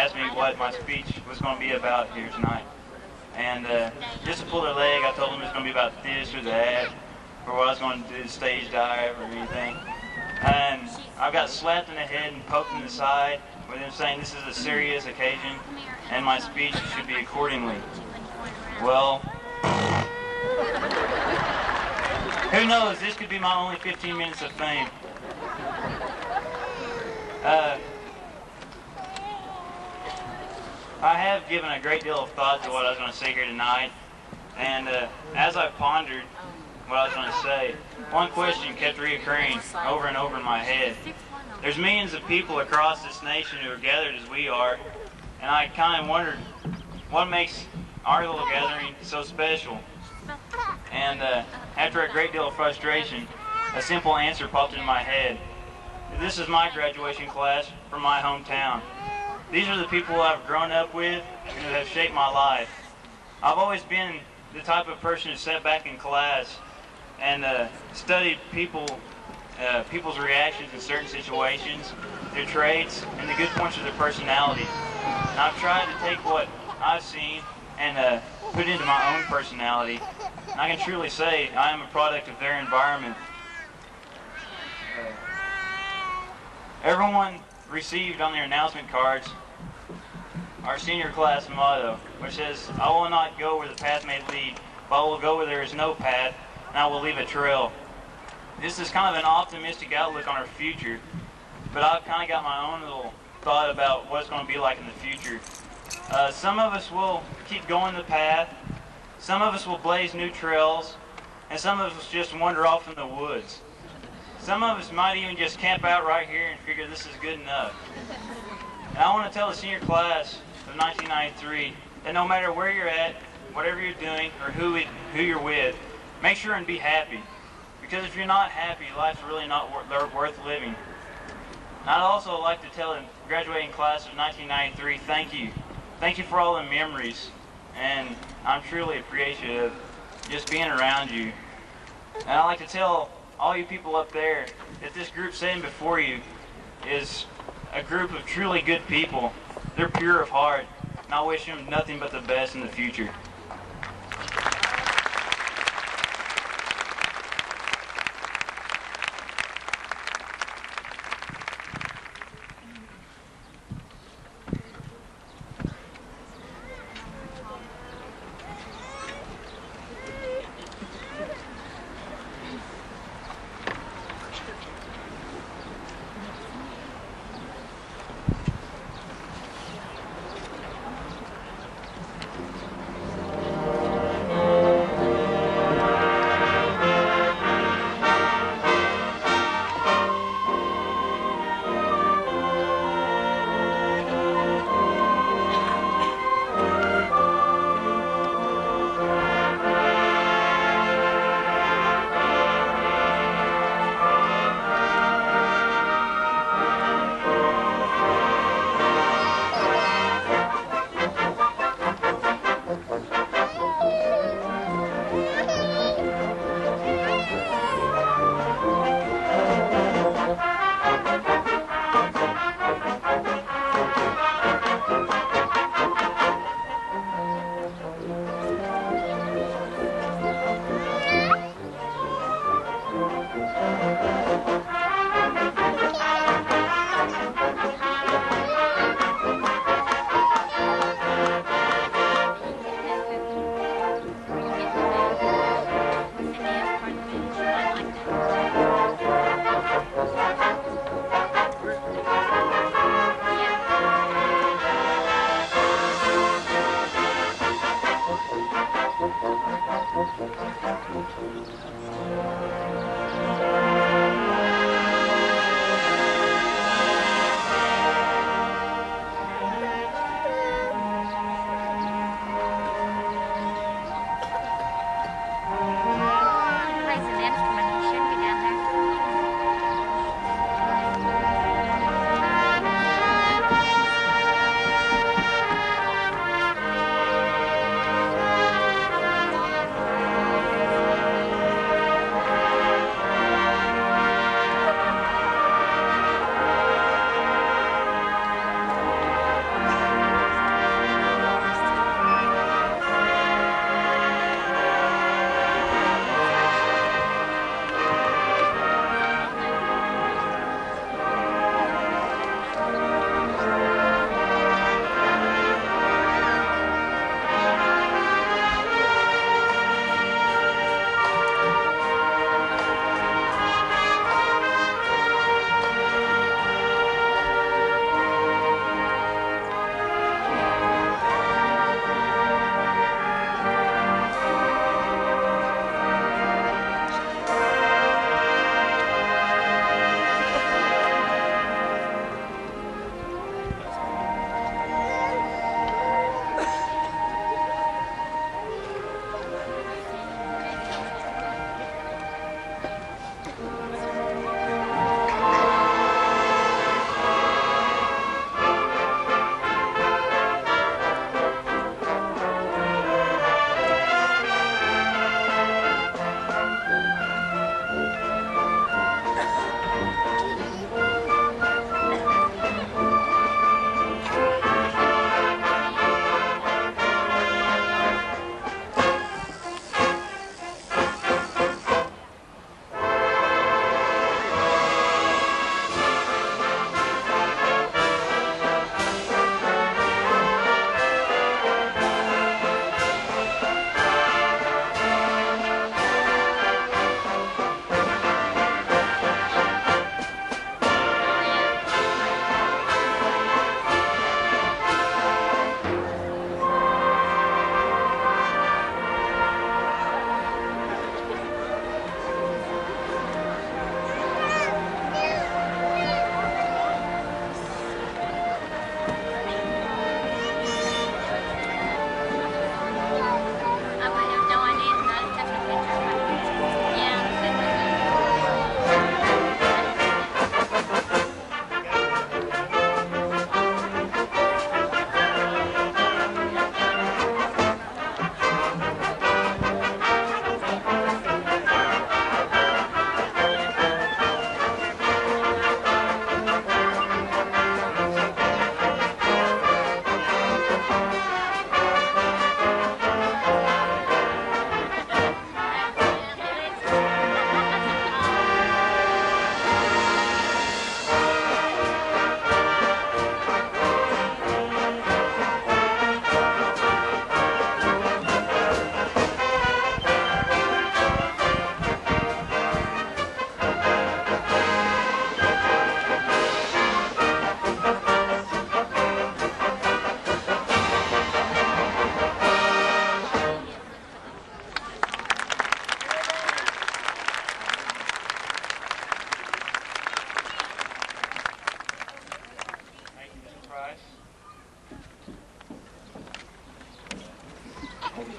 asked me what my speech was going to be about here tonight. And just to pull their leg, I told them it was going to be about this or that, or what I was going to do, stage dive or anything. And I got slapped in the head and poked in the side with them saying this is a serious occasion and my speech should be accordingly. Well, who knows, this could be my only 15 minutes of fame. I have given a great deal of thought to what I was going to say here tonight, and as I pondered what I was going to say, one question kept reoccurring over and over in my head. There's millions of people across this nation who are gathered as we are, and I kind of wondered what makes our little gathering so special. And after a great deal of frustration, a simple answer popped into my head. This is my graduation class from my hometown. These are the people I've grown up with and who have shaped my life. I've always been the type of person who sat back in class and studied people's reactions in certain situations, their traits, and the good points of their personality. And I've tried to take what I've seen and put it into my own personality. And I can truly say I am a product of their environment. Everyone received on their announcement cards our senior class motto, which says, "I will not go where the path may lead, but I will go where there is no path, and I will leave a trail." This is kind of an optimistic outlook on our future, but I've kind of got my own little thought about what it's going to be like in the future. Some of us will keep going the path, some of us will blaze new trails, and some of us just wander off in the woods. Some of us might even just camp out right here and figure this is good enough. And I want to tell the senior class of 1993 that no matter where you're at, whatever you're doing, or who you're with, make sure and be happy. Because if you're not happy, life's really not worth living. And I'd also like to tell the graduating class of 1993, thank you. Thank you for all the memories. And I'm truly appreciative of just being around you. And I'd like to tell all you people up there that this group sitting before you is a group of truly good people. They're pure of heart, and I wish them nothing but the best in the future.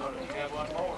You have one more.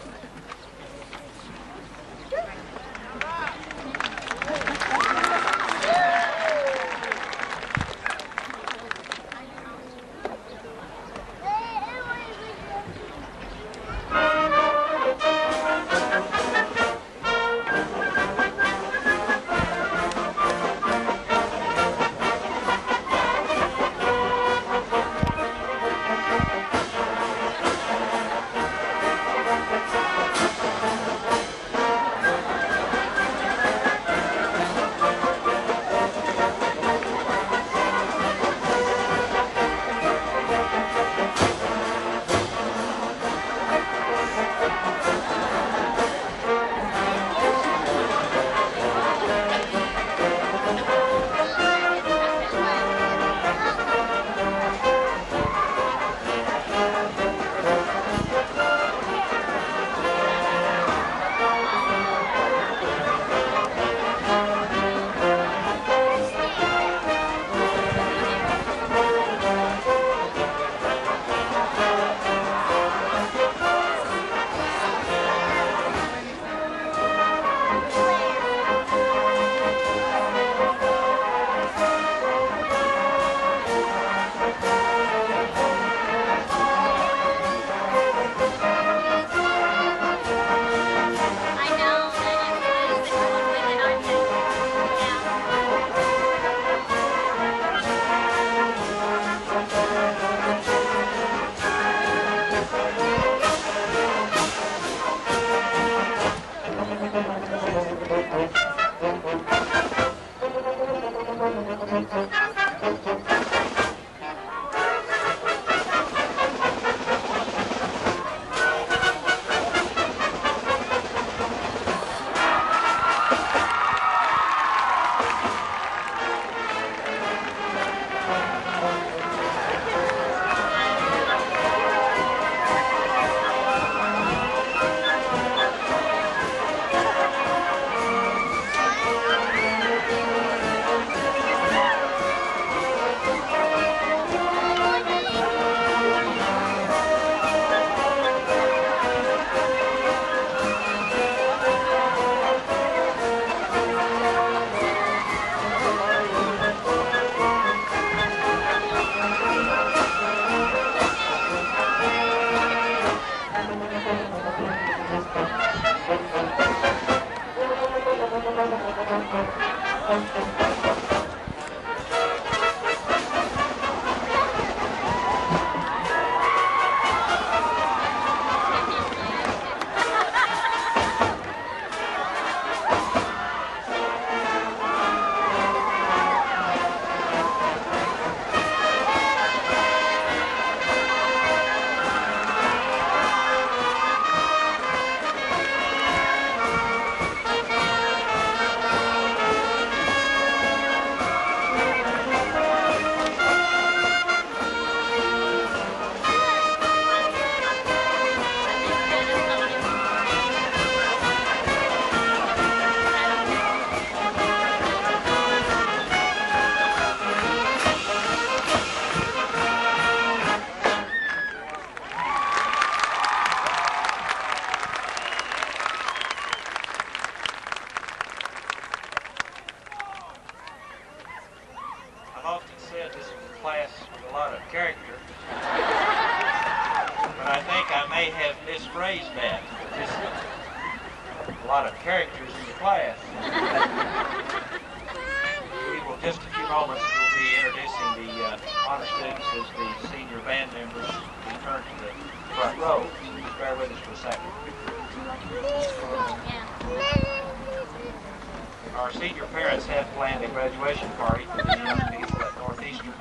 Our senior parents have planned a graduation party for the young people at Northeastern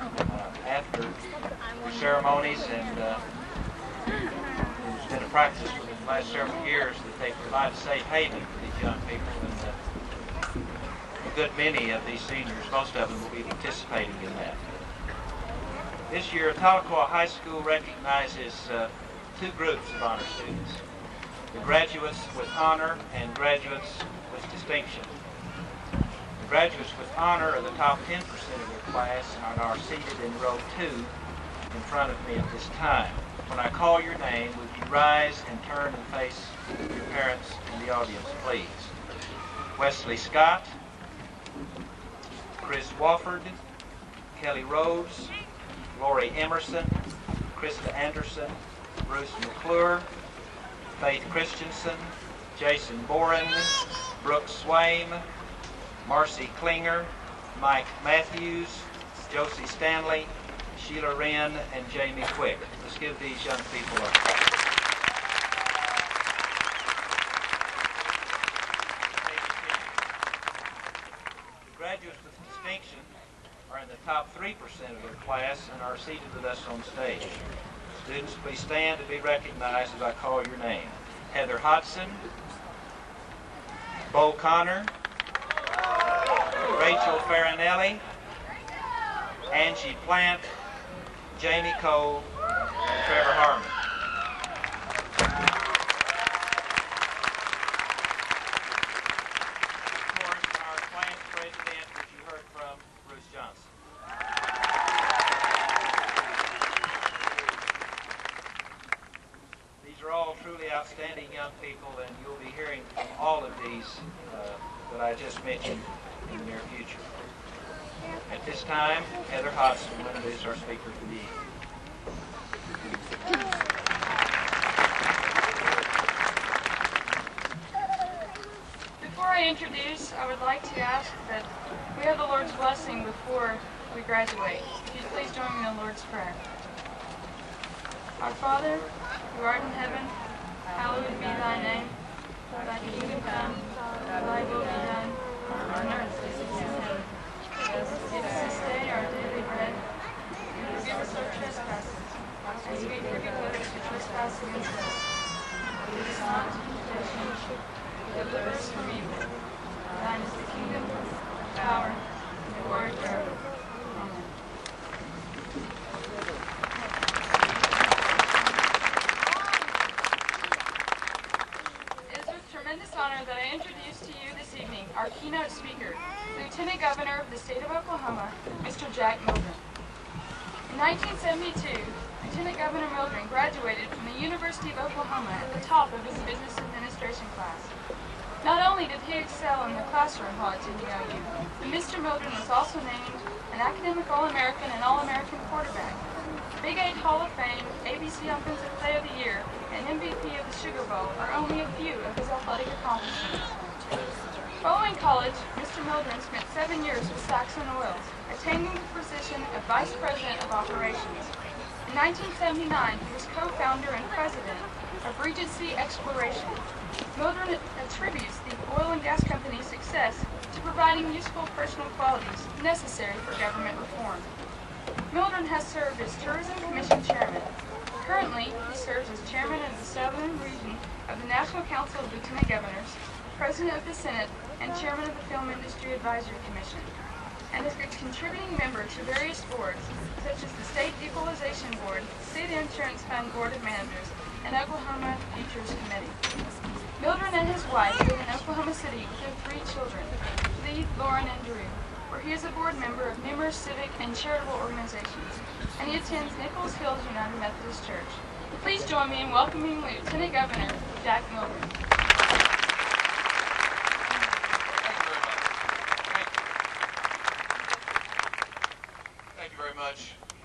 after the ceremonies, and it's been a practice for the last several years that they provide a safe haven for these young people, and a good many of these seniors, most of them, will be participating in that. This year, Tahlequah High School recognizes two groups of honor students: the graduates with honor and graduates with distinction. The graduates with honor are the top 10% of their class and are seated in row 2 in front of me at this time. When I call your name, would you rise and turn and face your parents in the audience, please? Wesley Scott, Chris Wofford, Kelly Rose, Lori Emerson, Krista Anderson, Bruce McClure, Faith Christensen, Jason Boren, Brooke Swaim, Marcy Klinger, Mike Matthews, Josie Stanley, Sheila Wren, and Jamie Quick. Let's give these young people a clap. The graduates with distinction are in the top 3% of their class and are seated with us on stage. Students, please stand to be recognized as I call your name. Heather Hodson, Bo Connor, Rachel Farinelli, Angie Plant, Jamie Cole, and Trevor Harmon. Of course, our class president, which you heard from, Bruce Johnson. These are all truly outstanding young people, and you'll be hearing from all of these that I just mentioned in the near future. At this time, Heather Hodson will introduce our speaker for the evening. Before I introduce, I would like to ask that we have the Lord's blessing before we graduate. If you'd please join me in the Lord's Prayer. Our Father, who art in heaven, hallowed be thy name. Thy kingdom come, thy will be done, on earth as it is in heaven. Give us this day our daily bread, and forgive us our trespasses, as we forgive those who trespass against us. Lead us not into temptation, but deliver us from evil. Thine is the kingdom, the power, and the glory forever. Amen. It is with tremendous honor that I introduce to you this evening our keynote speaker, Lieutenant Governor of the state of Oklahoma, Mr. Jack Mildren. In 1972, Lieutenant Governor Mildren graduated from the University of Oklahoma at the top of his business administration class. Not only did he excel in the classroom while attending OU, but Mr. Mildren was also named an academic All-American and All-American quarterback, Big 8 Hall of Fame, ABC Offensive Player of the Year, and MVP of the Sugar Bowl are only a few of his athletic accomplishments. Following college, Mr. Mildren spent 7 years with Saxon Oils, attaining the position of Vice President of Operations. In 1979, he was co-founder and president of Regency Exploration. Mildren attributes the oil and gas company's success to providing useful personal qualities necessary for government reform. Mildren has served as Tourism Commission Chairman. Currently, he serves as Chairman of the Southern Region of the National Council of Lieutenant Governors, President of the Senate, and Chairman of the Film Industry Advisory Commission, and is a contributing member to various boards, such as the State Equalization Board, State Insurance Fund Board of Managers, and Oklahoma Futures Committee. Mildren and his wife live in Oklahoma City with their 3 children, Lee, Lauren, and Drew, where he is a board member of numerous civic and charitable organizations, and he attends Nichols Hills United Methodist Church. Please join me in welcoming Lieutenant Governor Jack Mildren.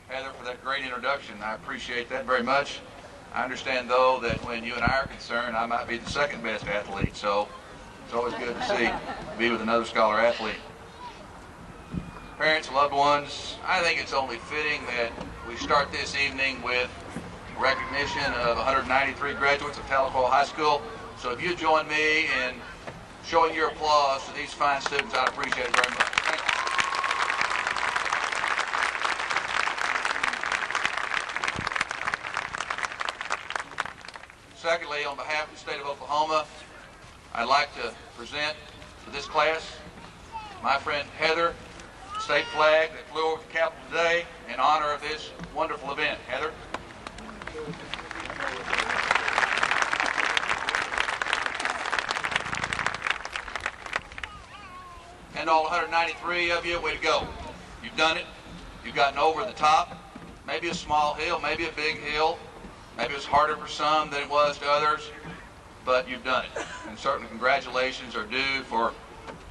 Heather, for that great introduction. I appreciate that very much. I understand, though, that when you and I are concerned, I might be the second best athlete, so it's always good to be with another scholar athlete. Parents, loved ones, I think it's only fitting that we start this evening with recognition of 193 graduates of Tahlequah High School. So if you join me in showing your applause to these fine students, I'd appreciate it very much. Thank you. Secondly, on behalf of the state of Oklahoma, I'd like to present to this class my friend Heather, the state flag that flew over the Capitol today in honor of this wonderful event. Heather. And all 193 of you, way to go. You've done it. You've gotten over the top. maybe a small hill, maybe a big hill. Maybe it was harder for some than it was to others, but you've done it. And certainly congratulations are due for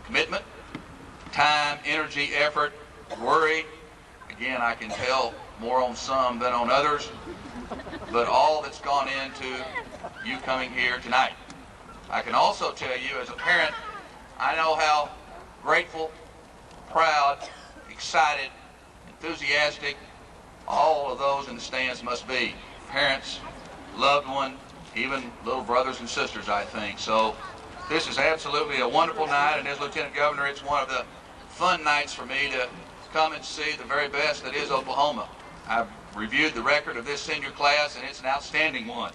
commitment, time, energy, effort, worry. Again, I can tell more on some than on others, but all that's gone into you coming here tonight. I can also tell you as a parent, I know how grateful, proud, excited, enthusiastic all of those in the stands must be. Parents, loved one, even little brothers and sisters, I think. So this is absolutely a wonderful night, and as Lieutenant Governor, it's one of the fun nights for me to come and see the very best that is Oklahoma. I've reviewed the record of this senior class, and it's an outstanding one.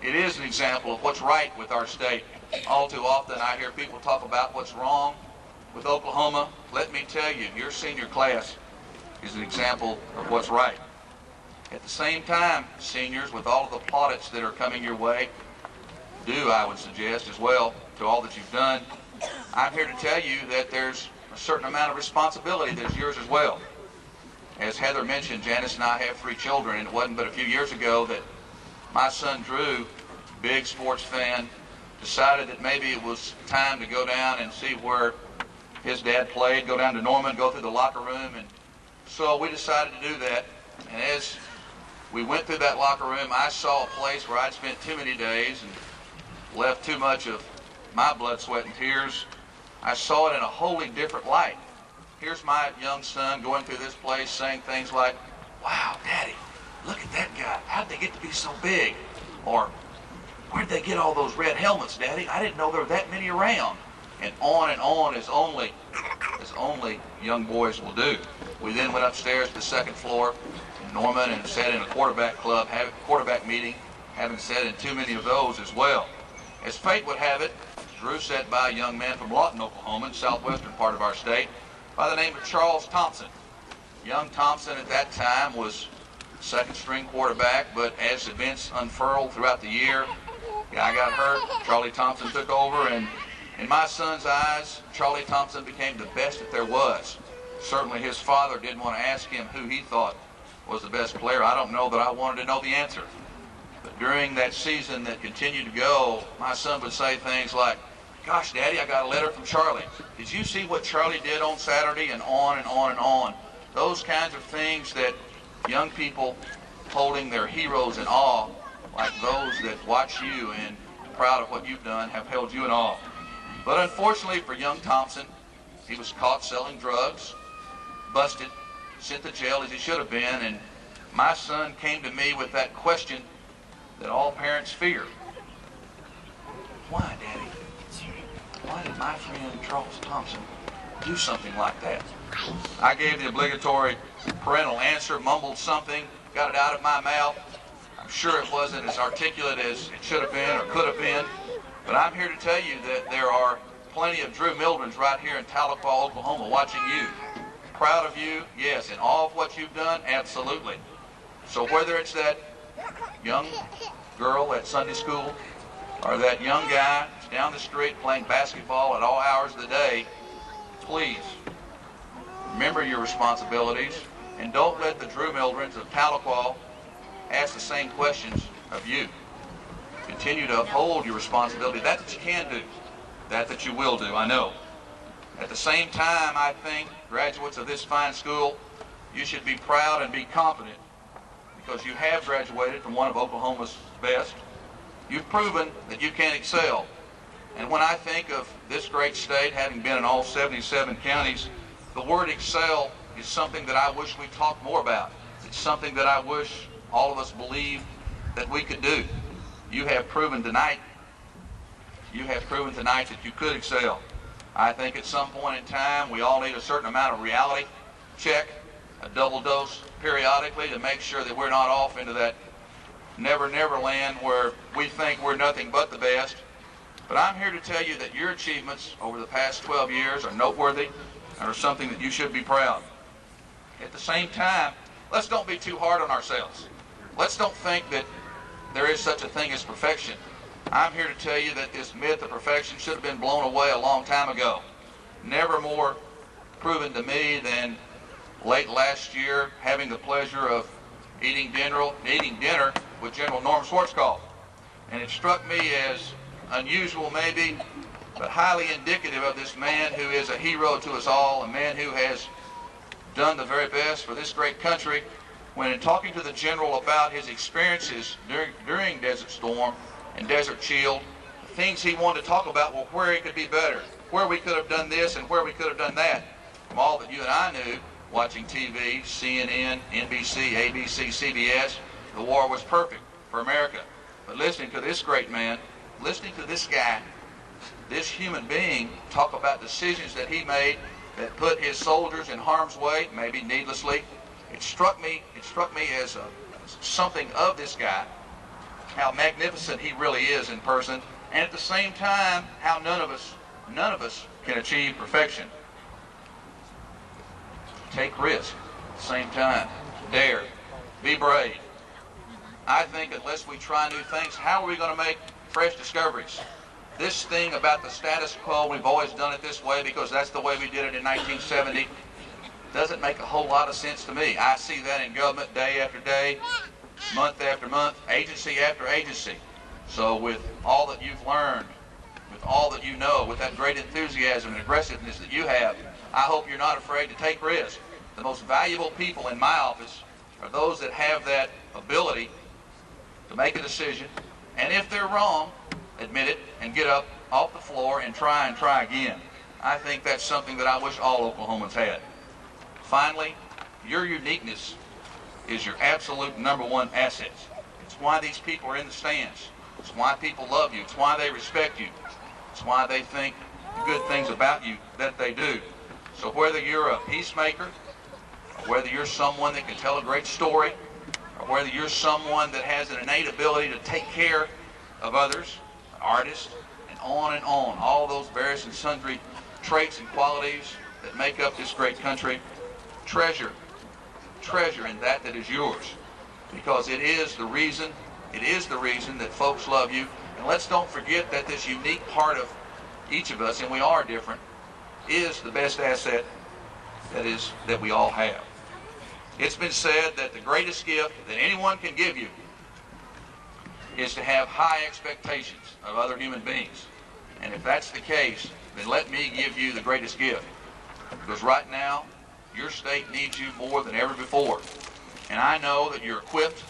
It is an example of what's right with our state. All too often I hear people talk about what's wrong with Oklahoma. Let me tell you, your senior class is an example of what's right. At the same time, seniors, with all of the plaudits that are coming your way, do, I would suggest as well, to all that you've done, I'm here to tell you that there's a certain amount of responsibility that's yours as well. As Heather mentioned, Janice and I have 3 children, and it wasn't but a few years ago that my son Drew, big sports fan, decided that maybe it was time to go down and see where his dad played, go down to Norman, go through the locker room, and so we decided to do that. And as we went through that locker room, I saw a place where I'd spent too many days and left too much of my blood, sweat, and tears. I saw it in a wholly different light. Here's my young son going through this place saying things like, "Wow, Daddy, look at that guy. How'd they get to be so big?" Or, "Where'd they get all those red helmets, Daddy? I didn't know there were that many around." And on as only young boys will do. We then went upstairs to the second floor in Norman and sat in a quarterback club, quarterback meeting, having sat in too many of those as well. As fate would have it, Drew sat by a young man from Lawton, Oklahoma, in the southwestern part of our state, by the name of Charles Thompson. Young Thompson at that time was second string quarterback, but as events unfurled throughout the year, guy got hurt, Charlie Thompson took over, and in my son's eyes, Charlie Thompson became the best that there was. Certainly his father didn't want to ask him who he thought was the best player. I don't know that I wanted to know the answer. But during that season that continued to go, my son would say things like, "Gosh, Daddy, I got a letter from Charlie. Did you see what Charlie did on Saturday?" And on and on and on. Those kinds of things that young people holding their heroes in awe, like those that watch you and are proud of what you've done, have held you in awe. But unfortunately for young Thompson, he was caught selling drugs, busted, sent to jail as he should have been, and my son came to me with that question that all parents fear. "Why, Daddy? Why did my friend Charles Thompson do something like that?" I gave the obligatory parental answer, mumbled something, got it out of my mouth. I'm sure it wasn't as articulate as it should have been or could have been, but I'm here to tell you that there are plenty of Drew Mildrens right here in Tahlequah, Oklahoma, watching you. Proud of you, yes, and all of what you've done, absolutely. So whether it's that young girl at Sunday school or that young guy down the street playing basketball at all hours of the day, please remember your responsibilities and don't let the Drew Mildrens of Tahlequah ask the same questions of you. Continue to uphold your responsibility, that you can do, that you will do, I know. At the same time, I think, graduates of this fine school, you should be proud and be confident because you have graduated from one of Oklahoma's best. You've proven that you can excel. And when I think of this great state, having been in all 77 counties, the word excel is something that I wish we talked more about. It's something that I wish all of us believed that we could do. You have proven tonight that you could excel. I think at some point in time, we all need a certain amount of reality check, a double dose periodically to make sure that we're not off into that never land where we think we're nothing but the best. But I'm here to tell you that your achievements over the past 12 years are noteworthy and are something that you should be proud. At the same time, let's don't be too hard on ourselves. Let's don't think that there is such a thing as perfection. I'm here to tell you that this myth of perfection should have been blown away a long time ago. Never more proven to me than late last year, having the pleasure of eating dinner with General Norm Schwarzkopf. And it struck me as unusual maybe, but highly indicative of this man who is a hero to us all, a man who has done the very best for this great country. When in talking to the general about his experiences during Desert Storm and Desert Shield, the things he wanted to talk about were where it could be better, where we could have done this and where we could have done that. From all that you and I knew, watching TV, CNN, NBC, ABC, CBS, the war was perfect for America. But listening to this great man, listening to this guy, this human being talk about decisions that he made that put his soldiers in harm's way, maybe needlessly, it struck me as something of this guy, how magnificent he really is in person, and at the same time, how none of us can achieve perfection. Take risk at the same time. Dare. Be brave. I think unless we try new things, how are we going to make fresh discoveries? This thing about the status quo, we've always done it this way because that's the way we did it in 1970, doesn't make a whole lot of sense to me. I see that in government day after day, month after month, agency after agency. So with all that you've learned, with all that you know, with that great enthusiasm and aggressiveness that you have, I hope you're not afraid to take risks. The most valuable people in my office are those that have that ability to make a decision, and if they're wrong, admit it and get up off the floor and try again. I think that's something that I wish all Oklahomans had. Finally, your uniqueness is your absolute #1 asset. It's why these people are in the stands. It's why people love you. It's why they respect you. It's why they think good things about you that they do. So whether you're a peacemaker, or whether you're someone that can tell a great story, or whether you're someone that has an innate ability to take care of others, an artist, and on, all those various and sundry traits and qualities that make up this great country, treasure in that is yours, because it is the reason that folks love you. And let's don't forget that this unique part of each of us, and we are different, is the best asset that we all have. It's been said that the greatest gift that anyone can give you is to have high expectations of other human beings. And if that's the case, then let me give you the greatest gift. Because right now, your state needs you more than ever before. And I know that you're equipped.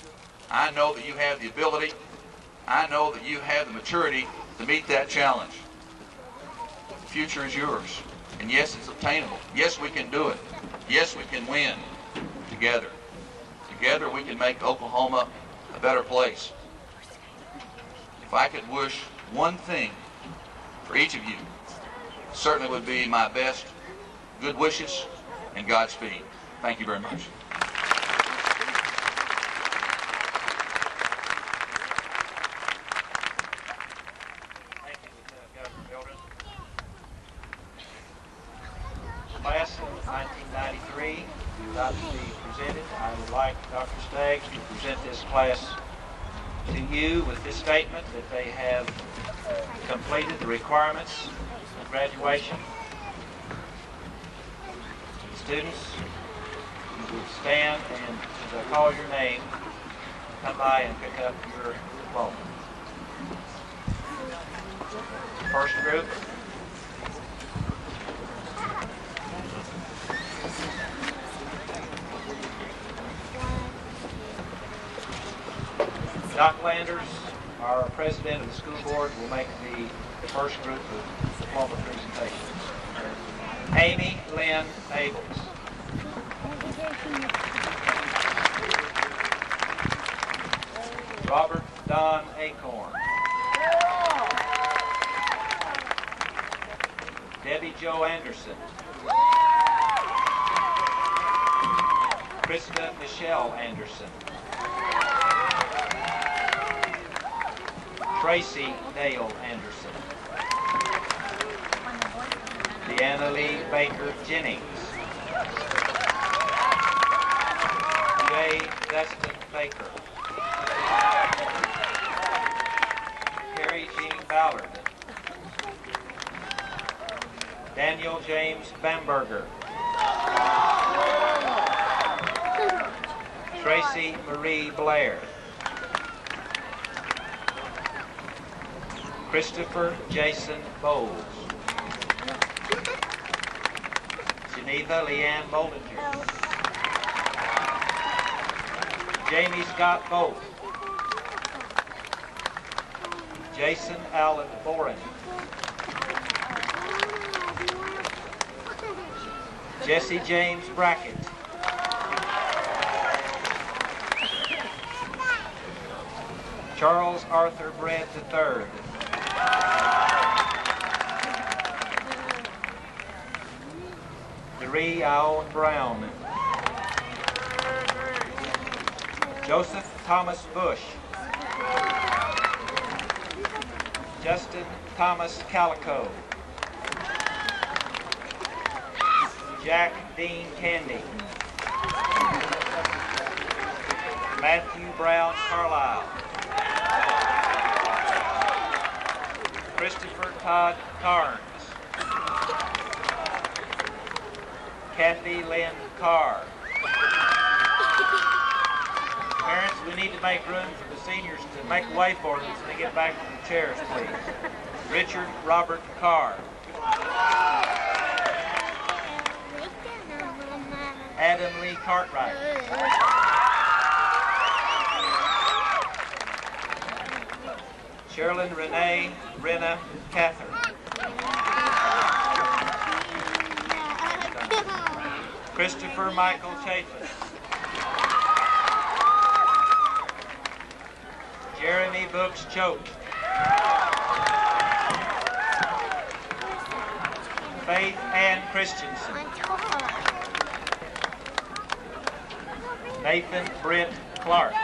I know that you have the ability. I know that you have the maturity to meet that challenge. The future is yours. And yes, it's obtainable. Yes, we can do it. Yes, we can win together. Together we can make Oklahoma a better place. If I could wish one thing for each of you, it certainly would be my best good wishes and Godspeed. Thank you very much. Thank you, Lieutenant Governor Mildred. Class of 1993 is about to be presented. I would like Dr. Staggs to present this class to you with this statement that they have completed the requirements of graduation. Students, you would stand, and as I call your name, come by and pick up your diploma. First group. Doc Landers, our president of the school board, will make the first group of diploma presentations. Amy Lynn Abels. Robert Don Acorn. Debbie Jo Anderson. Krista Michelle Anderson. Tracy Dale Anderson. Deanna Lee Baker Jennings. Jay Dustin Baker. Carrie Jean Ballard. Daniel James Bamberger. Tracy Marie Blair. Christopher Jason Bowles. Geneva Leanne Bollinger. Jamie Scott Bolt. Jason Allen Boren. Jesse James Brackett. Charles Arthur Brent III. Doree Aowen Brown. Joseph Thomas Bush. Justin Thomas Calico. Jack Dean Candy. Matthew Brown Carlisle. Christopher Todd Carnes. Kathy Lynn Carr. Parents, we need to make room for the seniors to make way for them so they get back to the chairs, please. Richard Robert Carr. Adam Lee Cartwright. Sherilyn Renee Renna Catherine. Christopher Michael Chapin. Jeremy Brooks Choate. Faith Ann Christensen. Nathan Britt Clark.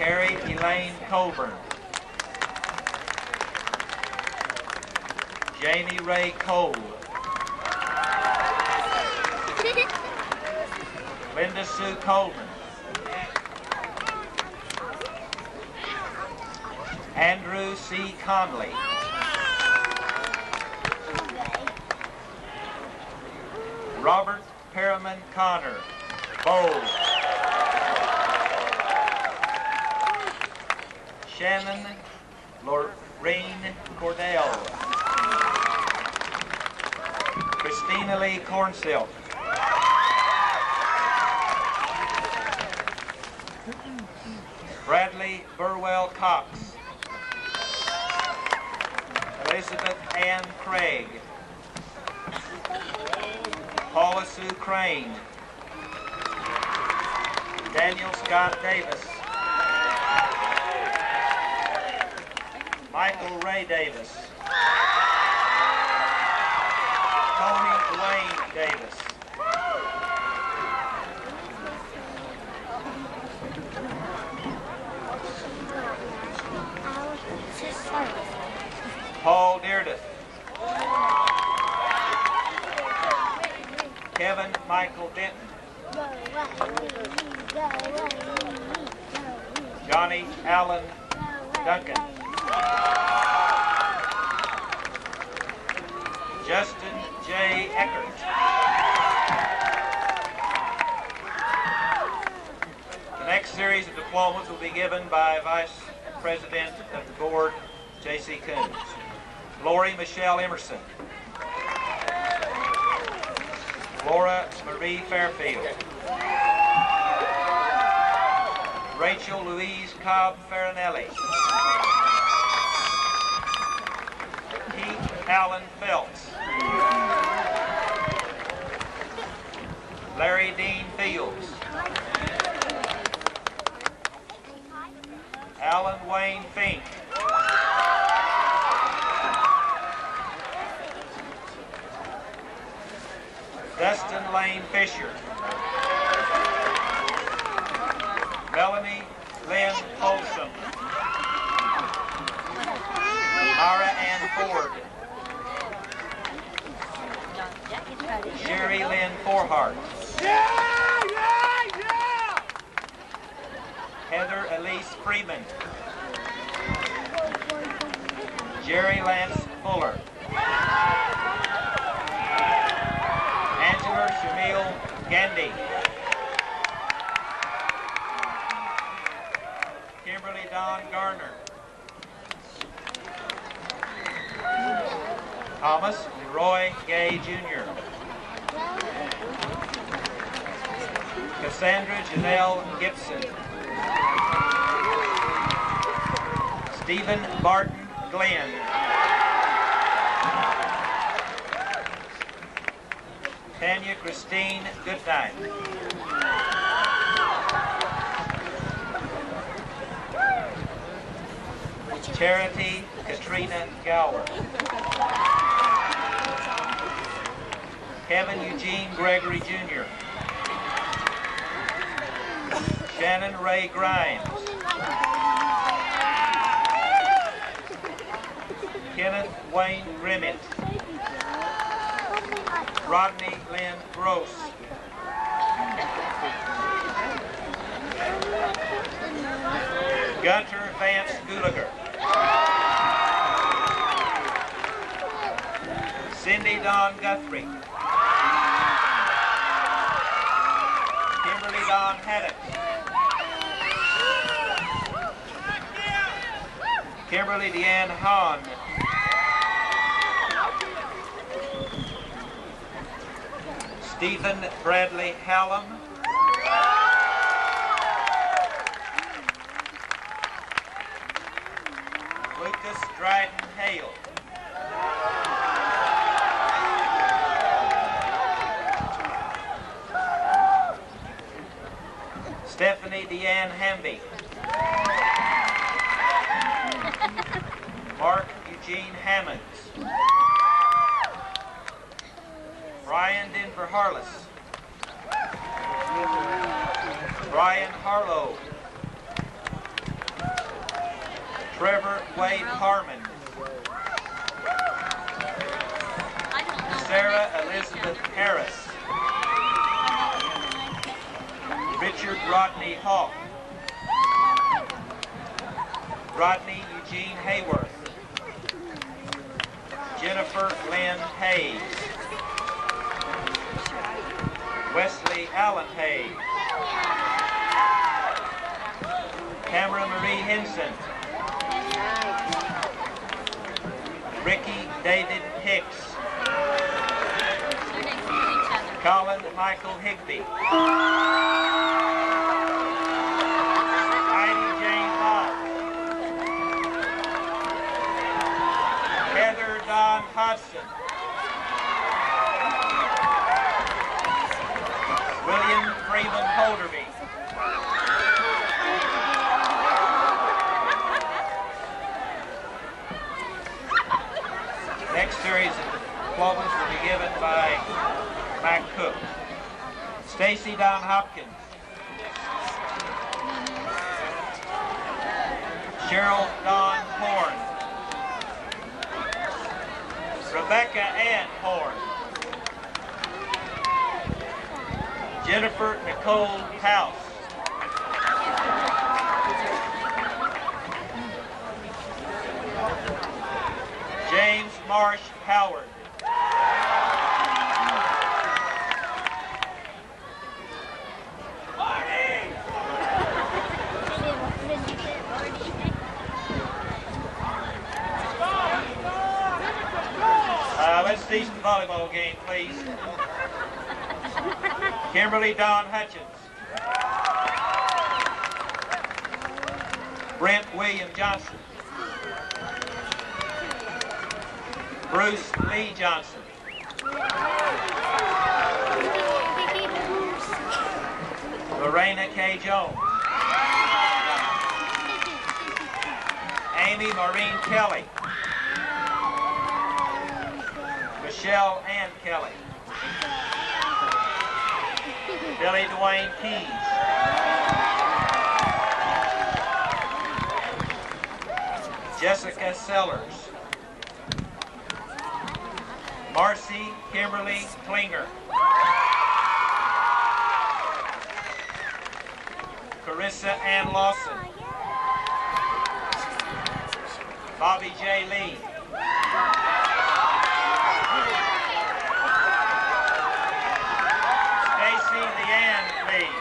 Carrie Elaine Colburn. Jamie Ray Cole. Linda Sue Coleman. Andrew C. Conley. Robert Perriman Connor. Bowles. Shannon Lorraine Cordell. Christina Lee Cornsilk. Bradley Burwell Cox. Elizabeth Ann Craig. Paula Sue Crane. Daniel Scott Davis. Michael Ray Davis. Tony Dwayne Davis. Paul Dearden. Kevin Michael Denton. Johnny Allen Duncan. Justin J. Eckert. The next series of diplomas will be given by Vice President of the Board, J.C. Coons. Lori Michelle Emerson. Laura Marie Fairfield. Rachel Louise Cobb Farinelli. Keith Allen Phelps. Larry Dean Fields. Alan Wayne Fink. Dustin Lane Fisher. Melanie Lynn Folsom. Mara Ann Ford. Sherry Lynn Forhart. Heather Elise Freeman. Jerry Lance Fuller. Gandy. Kimberly Dawn Garner. Thomas Leroy Gay Jr. Cassandra Janelle Gibson. Stephen Barton Glenn. Tanya Christine Goodnight. Charity Katrina Gower. Kevin Eugene Gregory Jr. Shannon Ray Grimes. Kenneth Wayne Grimmett. Rodney Lynn Gross. Gunter Vance Gulager. Cindy Dawn Guthrie. Kimberly Dawn Haddock. Kimberly Deanne Hahn. Stephen Bradley Hallam. Lucas Dryden Hale. Stephanie Deanne Hamby. Mark Eugene Hammonds. Brian Denver Harless. Brian Harlow. Trevor Wade Harmon. Sarah Elizabeth Harris. Richard Rodney Hawk. Rodney Eugene Hayworth. Jennifer Lynn Hayes. Wesley Allen Hayes. Tamara Marie Henson. Ricky David Hicks. Colin Michael Higby. Heidi Jane Locke. Heather Dawn Hodgson. William Freeman Holderby. Next series of diplomas will be given by Mac Cook. Stacy Don Hopkins. Cheryl Dawn Horn. Rebecca Ann Horn. Jennifer Nicole House. James Marsh Howard. Let's see some volleyball game, please. Kimberly Dawn Hutchins. Brent William Johnson. Bruce Lee Johnson. Lorena K. Jones. Amy Maureen Kelly. Michelle Ann Kelly. Billy Dwayne Keys. Jessica Sellers. Marcy Kimberly Klinger. Carissa Ann Lawson. Bobby J. Lee. Stacy lead.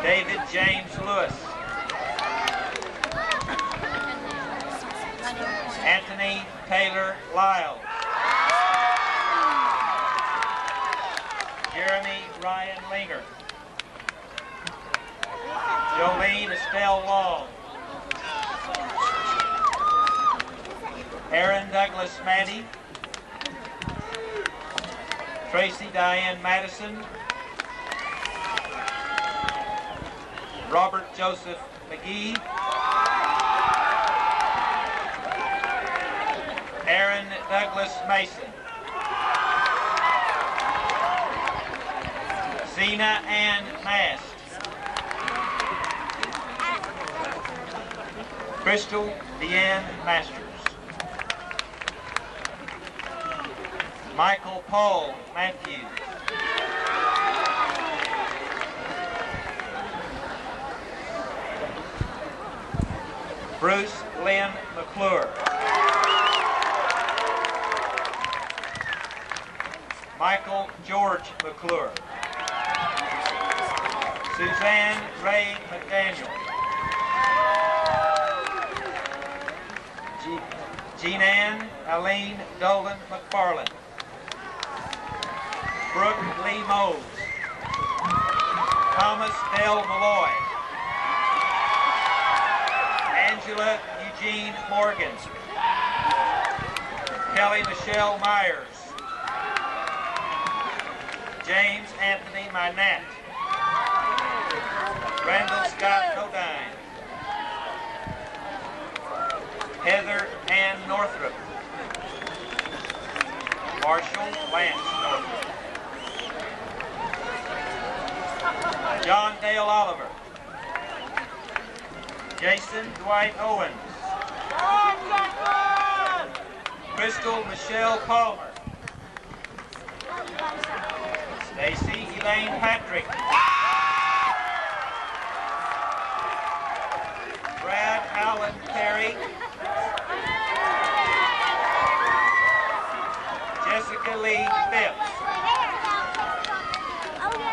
David James Lewis. Anthony Taylor Lyle. Jeremy Ryan Linger. Jolene Estelle Long. Aaron Douglas Maddy. Tracy Diane Madison. Robert Joseph McGee. Aaron Douglas Mason. Zena Ann Mast. Crystal Deanne Masters. Michael Paul Matthews. Bruce Lynn McClure. Michael George McClure. Suzanne Ray McDaniel. Jean-Ann Aline Dolan McFarland. Brooke Lee Mose. Thomas Dale Malloy. Angela Eugene Morgan. Kelly Michelle Myers. James Anthony Minette. Randall Scott Nodine. Heather Ann Northrup. Marshall Lance Northrup. John Dale Oliver. Jason Dwight Owens. Crystal Michelle Palmer. Stacy Elaine Patrick. Brad Allen Terry. Jessica Lee Phipps.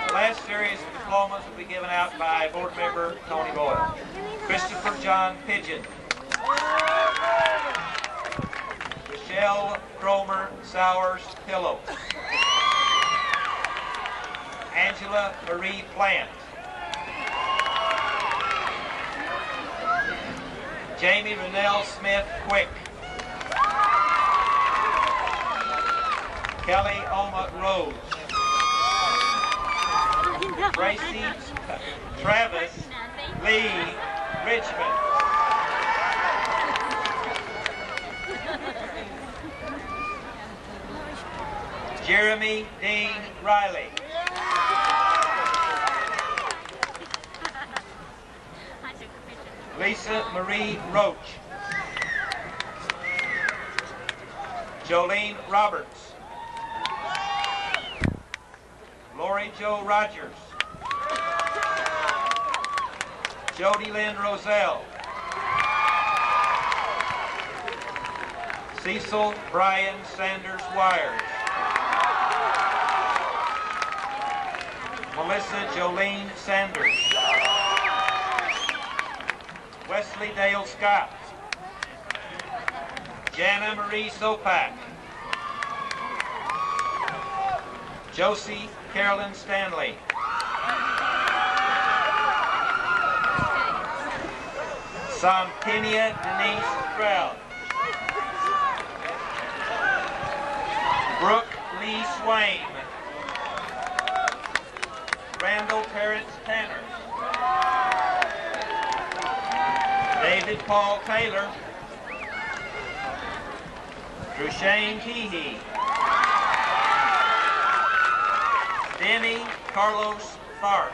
The last series of diplomas will be given out by board member Tony Boyle. Christopher John Pigeon. Michelle Cromer Sowers Pillow. Angela Marie Plant. Jamie Renell Smith Quick. Kelly Oma Rose. Tracy Travis Lee Richmond. Jeremy Dean Riley. Lisa Marie Roach. Jolene Roberts. Lori Jo Rogers. Jody Lynn Roselle. Cecil Brian Sanders Wires. Melissa Jolene Sanders. Wesley Dale Scott. Jana Marie Sopak. Josie Carolyn Stanley. Samtinia Denise Stroud. Brooke Lee Swain. Randall Terrence Tanner. David Paul Taylor. Trushane Teehee. Denny Carlos Tharp.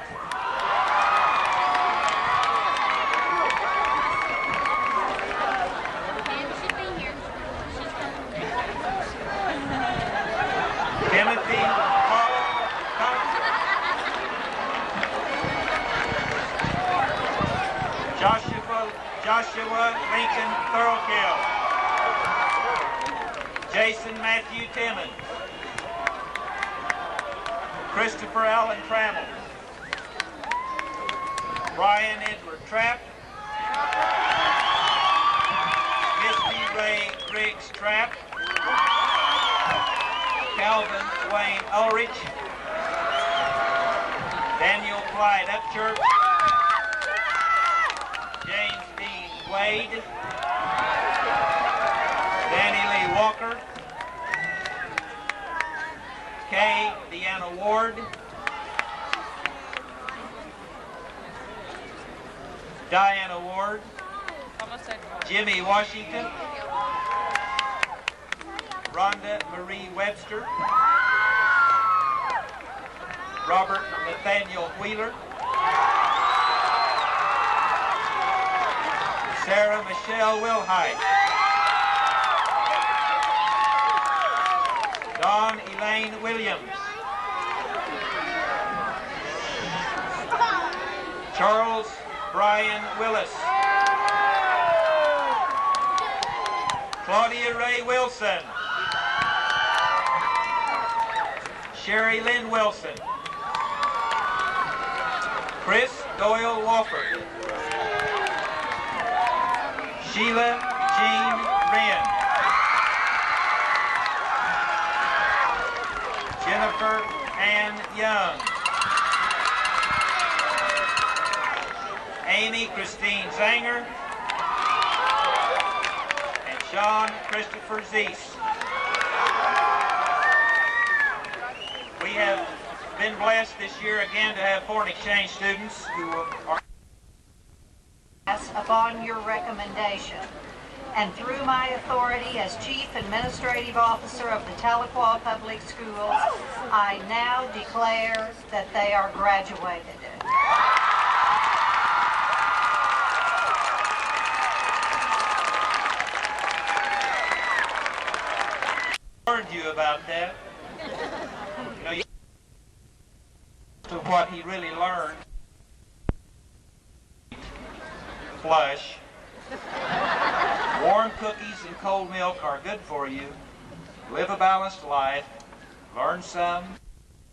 Timothy Paul Thompson. Joshua Lincoln Thorokill. Jason Matthew Timmons. Christopher Allen Trammell. Brian Edward Trapp. Misty Ray Griggs Trapp. Calvin Wayne Ulrich. Daniel Clyde Upchurch. James Dean Wade. Danny Lee Walker. Kay Deanna Ward. Diana Ward. Jimmy Washington. Rhonda Marie Webster. Robert Nathaniel Wheeler. Sarah Michelle Wilhite. Dawn Elaine Williams. Charles Brian Willis. Claudia Ray Wilson. Sherry Lynn Wilson. Chris Doyle Wofford. Sheila Jean Wren. Jennifer Ann Young. Amy Christine Zanger. And Sean Christopher Zeese. We have been blessed this year again to have foreign exchange students who are upon your recommendation, and through my authority as Chief Administrative Officer of the Tahlequah Public Schools, I now declare that they are graduated. I warned you about that. You know, to what he really learned. Flush. Warm cookies and cold milk are good for you. Live a balanced life. Learn some.